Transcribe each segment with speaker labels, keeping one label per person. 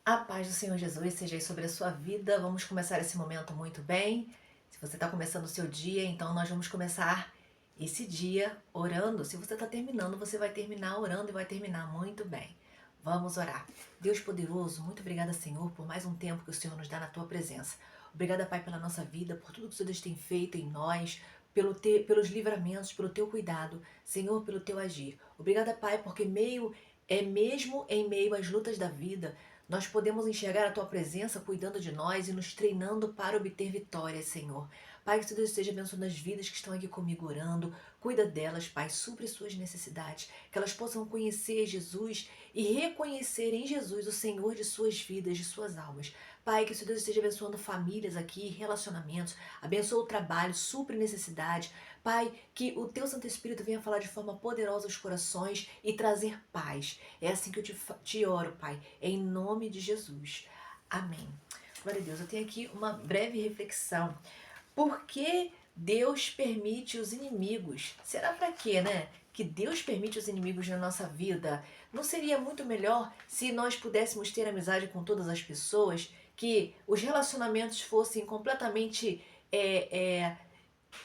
Speaker 1: A paz do Senhor Jesus seja aí sobre a sua vida. Vamos começar esse momento muito bem. Se você está começando o seu dia, então nós vamos começar esse dia orando. Se você está terminando, você vai terminar orando e vai terminar muito bem. Vamos orar. Deus poderoso, muito obrigada, Senhor, por mais um tempo que o Senhor nos dá na tua presença. Obrigada, Pai, pela nossa vida, por tudo que o Senhor Deus tem feito em nós, pelos livramentos, pelo teu cuidado, Senhor, pelo teu agir. Obrigada, Pai, porque mesmo em meio às lutas da vida, nós podemos enxergar a Tua presença cuidando de nós e nos treinando para obter vitórias, Senhor. Pai, que Deus esteja abençoando as vidas que estão aqui comigo orando. Cuida delas, Pai, supre suas necessidades. Que elas possam conhecer Jesus e reconhecer em Jesus o Senhor de suas vidas, de suas almas. Pai, que Deus esteja abençoando famílias aqui, relacionamentos. Abençoa o trabalho, supre necessidade. Pai, que o Teu Santo Espírito venha falar de forma poderosa aos corações e trazer paz. É assim que eu te oro, Pai, em nome de Jesus. Amém. Glória a Deus. Eu tenho aqui uma breve reflexão. Por que Deus permite os inimigos? Será para quê, né? Que Deus permite os inimigos na nossa vida? Não seria muito melhor se nós pudéssemos ter amizade com todas as pessoas? Que os relacionamentos fossem completamente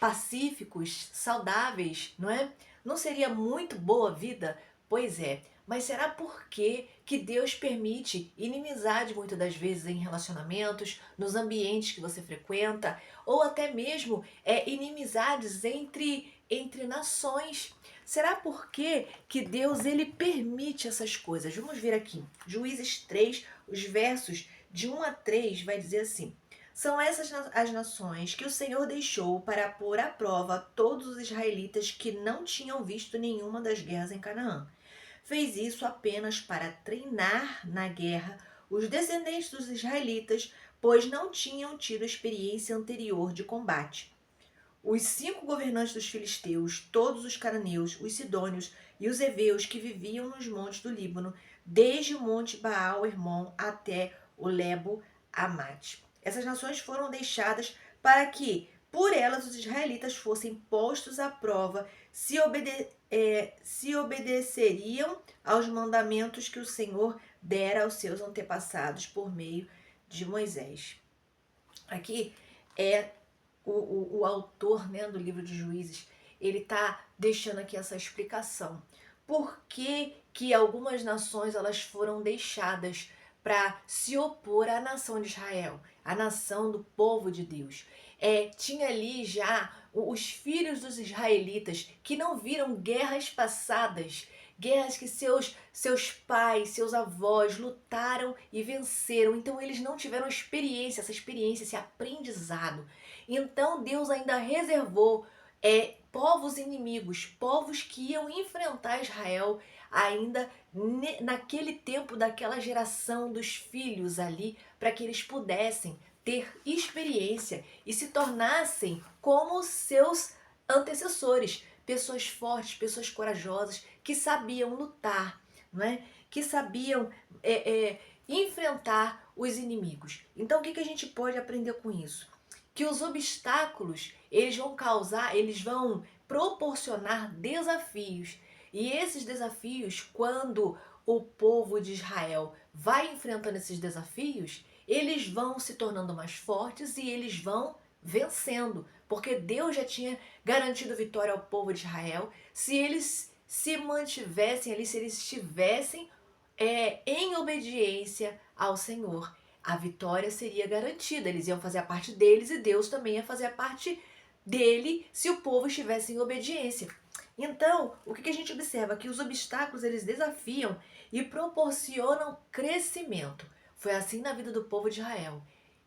Speaker 1: pacíficos, saudáveis, não é? Não seria muito boa a vida? Pois é, mas será por que Deus permite inimizade muitas das vezes em relacionamentos, nos ambientes que você frequenta, ou até mesmo inimizades entre nações? Será por que Deus ele permite essas coisas? Vamos ver aqui, Juízes 3, os versos de 1 a 3 vai dizer assim: são essas as nações que o Senhor deixou para pôr à prova todos os israelitas que não tinham visto nenhuma das guerras em Canaã. Fez isso apenas para treinar na guerra os descendentes dos israelitas, pois não tinham tido experiência anterior de combate. Os 5 governantes dos filisteus, todos os cananeus, os sidônios e os heveus que viviam nos montes do Líbano, desde o monte Baal-Hermon até o Lebo Amate. Essas nações foram deixadas para que, por elas, os israelitas fossem postos à prova se obedeceriam aos mandamentos que o Senhor dera aos seus antepassados por meio de Moisés. Aqui é o autor, né, do livro de Juízes, ele está deixando aqui essa explicação. Por que algumas nações elas foram deixadas para se opor à nação de Israel, à nação do povo de Deus? Tinha ali já os filhos dos israelitas que não viram guerras passadas, guerras que seus pais, seus avós lutaram e venceram. Então eles não tiveram experiência, essa experiência, esse aprendizado. Então Deus ainda reservou povos inimigos, povos que iam enfrentar Israel ainda naquele tempo daquela geração dos filhos ali, para que eles pudessem ter experiência e se tornassem como seus antecessores, pessoas fortes, pessoas corajosas que sabiam lutar, não é? Que sabiam enfrentar os inimigos. Então, o que a gente pode aprender com isso? Que os obstáculos eles vão proporcionar desafios. E esses desafios, quando o povo de Israel vai enfrentando esses desafios, eles vão se tornando mais fortes e eles vão vencendo, porque Deus já tinha garantido vitória ao povo de Israel. Se eles se mantivessem ali, se eles estivessem em obediência ao Senhor, a vitória seria garantida. Eles iam fazer a parte deles e Deus também ia fazer a parte dele se o povo estivesse em obediência. Então, o que a gente observa? Que os obstáculos eles desafiam e proporcionam crescimento. Foi assim na vida do povo de Israel.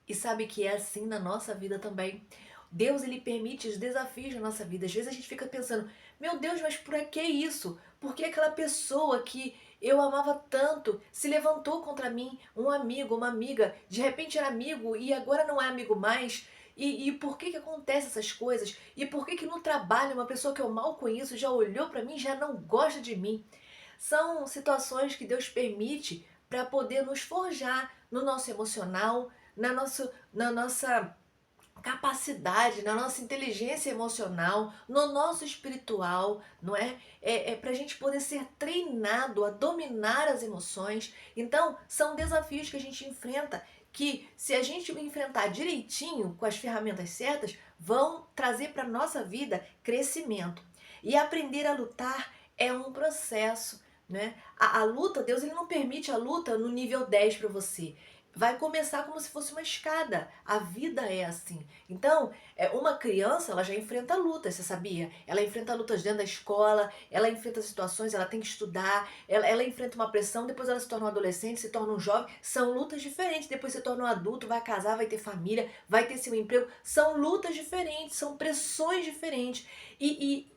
Speaker 1: E sabe que é assim na nossa vida também. Deus ele permite os desafios na nossa vida. Às vezes a gente fica pensando, meu Deus, mas por que isso? Por que aquela pessoa que eu amava tanto se levantou contra mim, um amigo, uma amiga, de repente era amigo e agora não é amigo mais? E por que acontecem essas coisas? E por que no trabalho uma pessoa que eu mal conheço já olhou para mim e já não gosta de mim? São situações que Deus permite para poder nos forjar no nosso emocional, na nossa capacidade, na nossa inteligência emocional, no nosso espiritual, não é? É para a gente poder ser treinado a dominar as emoções. Então, são desafios que a gente enfrenta que, se a gente enfrentar direitinho, com as ferramentas certas, vão trazer para a nossa vida crescimento. E aprender a lutar é um processo, né? A luta, Deus ele não permite a luta no nível 10 para você. Vai começar como se fosse uma escada. A vida é assim. Então, uma criança, ela já enfrenta lutas, você sabia? Ela enfrenta lutas dentro da escola, ela enfrenta situações, ela tem que estudar, ela enfrenta uma pressão, depois ela se torna um adolescente, se torna um jovem. São lutas diferentes. Depois se torna um adulto, vai casar, vai ter família, vai ter seu emprego. São lutas diferentes, são pressões diferentes. E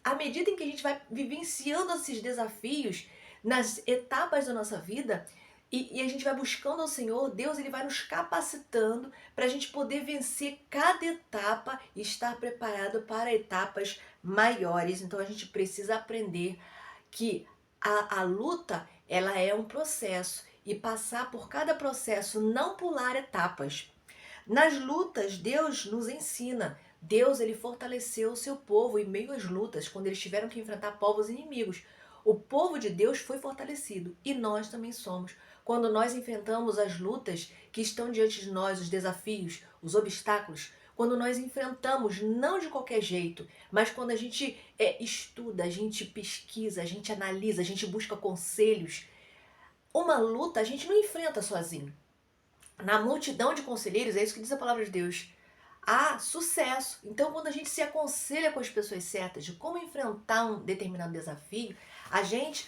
Speaker 1: à medida em que a gente vai vivenciando esses desafios nas etapas da nossa vida, e a gente vai buscando ao Senhor, Deus ele vai nos capacitando para a gente poder vencer cada etapa e estar preparado para etapas maiores. Então a gente precisa aprender que a luta ela é um processo e passar por cada processo, não pular etapas. Nas lutas, Deus nos ensina. Deus ele fortaleceu o seu povo em meio às lutas, quando eles tiveram que enfrentar povos inimigos. O povo de Deus foi fortalecido e nós também somos. Quando nós enfrentamos as lutas que estão diante de nós, os desafios, os obstáculos, quando nós enfrentamos não de qualquer jeito, mas quando a gente estuda, a gente pesquisa, a gente analisa, a gente busca conselhos, uma luta a gente não enfrenta sozinho. Na multidão de conselheiros, é isso que diz a palavra de Deus, há sucesso. Então, quando a gente se aconselha com as pessoas certas de como enfrentar um determinado desafio, a gente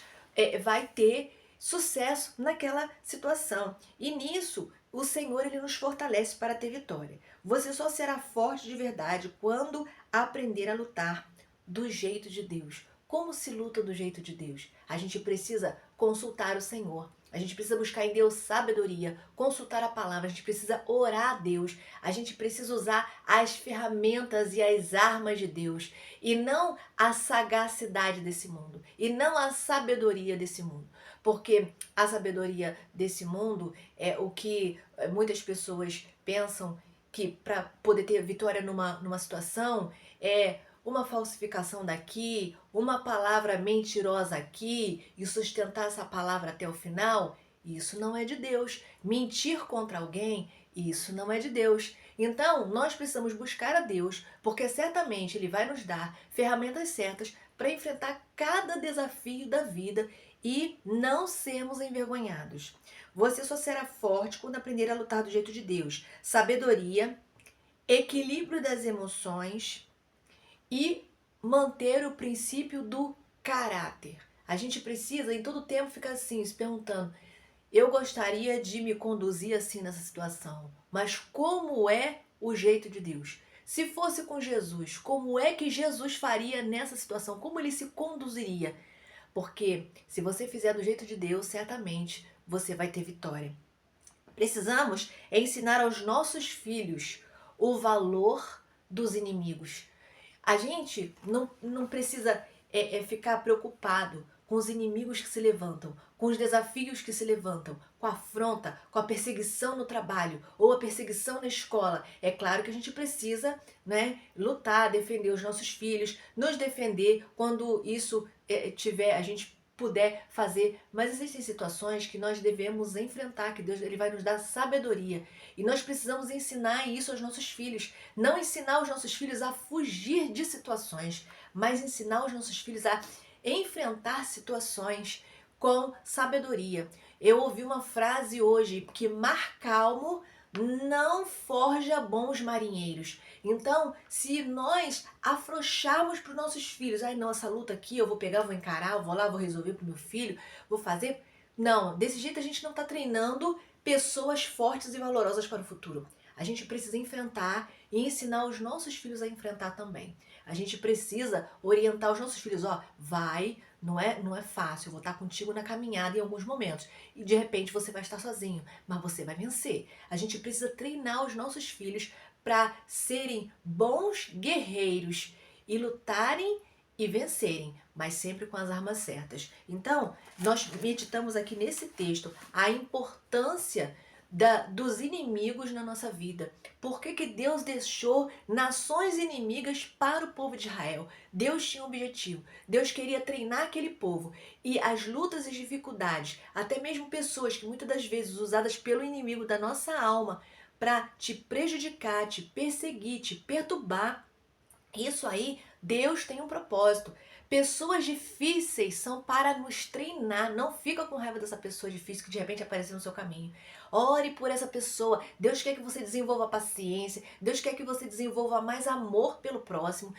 Speaker 1: vai ter sucesso naquela situação. E nisso, o Senhor ele nos fortalece para ter vitória. Você só será forte de verdade quando aprender a lutar do jeito de Deus. Como se luta do jeito de Deus? A gente precisa consultar o Senhor. A gente precisa buscar em Deus sabedoria, consultar a palavra, a gente precisa orar a Deus, a gente precisa usar as ferramentas e as armas de Deus, e não a sagacidade desse mundo, e não a sabedoria desse mundo. Porque a sabedoria desse mundo é o que muitas pessoas pensam que para poder ter vitória numa situação é uma falsificação daqui, uma palavra mentirosa aqui e sustentar essa palavra até o final, isso não é de Deus. Mentir contra alguém, isso não é de Deus. Então, nós precisamos buscar a Deus, porque certamente Ele vai nos dar ferramentas certas para enfrentar cada desafio da vida e não sermos envergonhados. Você só será forte quando aprender a lutar do jeito de Deus. Sabedoria, equilíbrio das emoções e manter o princípio do caráter. A gente precisa em todo tempo ficar assim, se perguntando: eu gostaria de me conduzir assim nessa situação, mas como é o jeito de Deus? Se fosse com Jesus, como é que Jesus faria nessa situação? Como ele se conduziria? Porque se você fizer do jeito de Deus, certamente você vai ter vitória. Precisamos ensinar aos nossos filhos o valor dos inimigos. A gente não precisa ficar preocupado com os inimigos que se levantam, com os desafios que se levantam, com a afronta, com a perseguição no trabalho ou a perseguição na escola. É claro que a gente precisa, né, lutar, defender os nossos filhos, nos defender quando isso a gente puder fazer, mas existem situações que nós devemos enfrentar, que Deus ele vai nos dar sabedoria e nós precisamos ensinar isso aos nossos filhos, não ensinar os nossos filhos a fugir de situações, mas ensinar os nossos filhos a enfrentar situações com sabedoria. Eu ouvi uma frase hoje que mar calmo não forja bons marinheiros. Então, se nós afrouxarmos para os nossos filhos, ai não, essa luta aqui eu vou pegar, vou encarar, eu vou lá, vou resolver para o meu filho, vou fazer. Não, desse jeito a gente não está treinando pessoas fortes e valorosas para o futuro. A gente precisa enfrentar e ensinar os nossos filhos a enfrentar também. A gente precisa orientar os nossos filhos, ó, vai, não é fácil, eu vou estar contigo na caminhada em alguns momentos. E de repente você vai estar sozinho, mas você vai vencer. A gente precisa treinar os nossos filhos para serem bons guerreiros e lutarem e vencerem, mas sempre com as armas certas. Então, nós meditamos aqui nesse texto a importância dos inimigos na nossa vida. Por que que Deus deixou nações inimigas para o povo de Israel? Deus tinha um objetivo. Deus queria treinar aquele povo. E as lutas e dificuldades, até mesmo pessoas que muitas das vezes usadas pelo inimigo da nossa alma para te prejudicar, te perseguir, te perturbar, isso aí, Deus tem um propósito. Pessoas difíceis são para nos treinar. Não fica com raiva dessa pessoa difícil que de repente apareceu no seu caminho. Ore por essa pessoa. Deus quer que você desenvolva paciência. Deus quer que você desenvolva mais amor pelo próximo.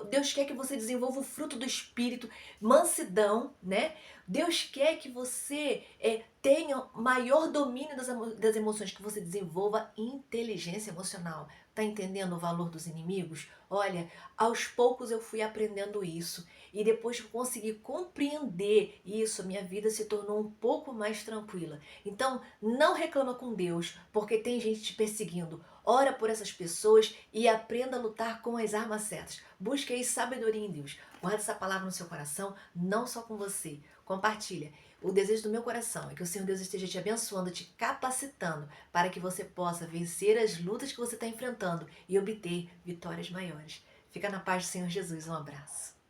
Speaker 1: Deus quer que você desenvolva o fruto do Espírito, mansidão, né? Deus quer que você tenha maior domínio das emoções, que você desenvolva inteligência emocional. Tá entendendo o valor dos inimigos? Olha, aos poucos eu fui aprendendo isso. E depois que eu consegui compreender isso, minha vida se tornou um pouco mais tranquila. Então, não reclama com Deus, porque tem gente te perseguindo. Ora por essas pessoas e aprenda a lutar com as armas certas. Busque aí sabedoria em Deus. Guarda essa palavra no seu coração, não só com você. Compartilha. O desejo do meu coração é que o Senhor Deus esteja te abençoando, te capacitando para que você possa vencer as lutas que você está enfrentando e obter vitórias maiores. Fica na paz do Senhor Jesus. Um abraço.